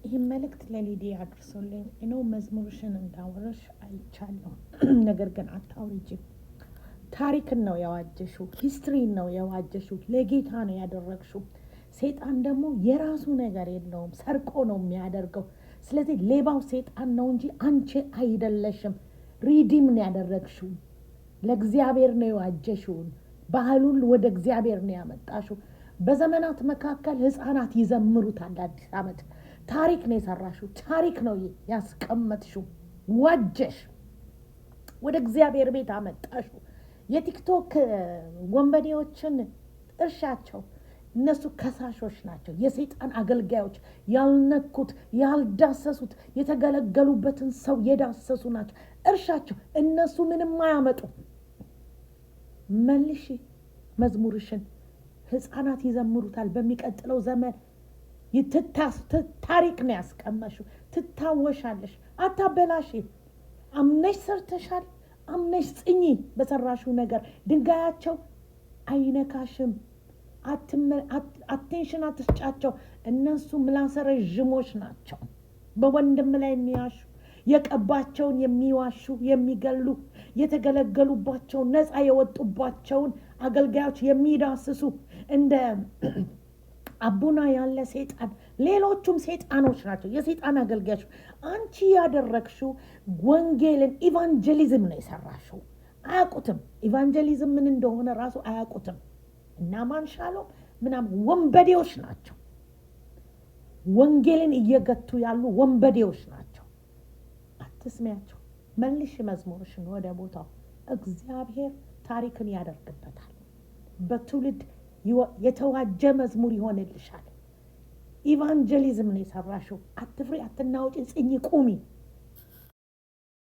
ይህን መልእክት ለሊዲያ አድርሶልኝ እኔው መዝሙርሽን እንዳወረሽ አይቻለሁ። ነገር ግን አታውሪጂ። ታሪክን ነው ያዋጀሽው፣ ሂስትሪን ነው ያዋጀሽው፣ ለጌታ ነው ያደረግሽው። ሰይጣን ደግሞ የራሱ ነገር የለውም፣ ሰርቆ ነው የሚያደርገው። ስለዚህ ሌባው ሰይጣን ነው እንጂ አንቺ አይደለሽም። ሪዲም ነው ያደረግሽው፣ ለእግዚአብሔር ነው ያዋጀሽውን፣ ባህሉን ወደ እግዚአብሔር ነው ያመጣሽው። በዘመናት መካከል ህፃናት ይዘምሩታል። አዲስ ዓመት ታሪክ ነው የሰራሽው፣ ታሪክ ነው ያስቀመጥሽው። ዋጀሽ፣ ወደ እግዚአብሔር ቤት አመጣሽው። የቲክቶክ ወንበዴዎችን እርሻቸው፣ እነሱ ከሳሾች ናቸው። የሰይጣን አገልጋዮች፣ ያልነኩት ያልዳሰሱት የተገለገሉበትን ሰው የዳሰሱ ናቸው። እርሻቸው፣ እነሱ ምንም አያመጡ። መልሺ መዝሙርሽን፣ ህፃናት ይዘምሩታል። በሚቀጥለው ዘመን ታሪክ ነው ያስቀመሽው። ትታወሻለሽ። አታበላሽ። አምነሽ ሰርተሻል። አምነሽ ጽኚ። በሰራሽው ነገር ድንጋያቸው አይነካሽም። አቴንሽን አትስጫቸው። እነሱ ምላሰ ረዥሞች ናቸው። በወንድም ላይ የሚያሹ፣ የቀባቸውን የሚዋሹ፣ የሚገሉ፣ የተገለገሉባቸውን ነፃ የወጡባቸውን አገልጋዮች የሚዳስሱ እንደ አቡና ያለ ሰይጣን፣ ሌሎቹም ሰይጣኖች ናቸው፣ የሰይጣን አገልጋዮች። አንቺ ያደረግሽው ወንጌልን ኢቫንጀሊዝም ነው የሰራሽው። አያውቁትም። ኢቫንጀሊዝም ምን እንደሆነ ራሱ አያውቁትም። እና ማንሻሎም ምናምን ወንበዴዎች ናቸው። ወንጌልን እየገቱ ያሉ ወንበዴዎች ናቸው። አትስሚያቸው። መልሽ መዝሙርሽን ወደ ቦታው። እግዚአብሔር ታሪክን ያደርግበታል። በትውልድ የተዋጀ መዝሙር ይሆንልሻል። ኢቫንጀሊዝም ነው የሰራሽው። አትፍሪ፣ አትናውጪ፣ ጽኚ፣ ቁሚ።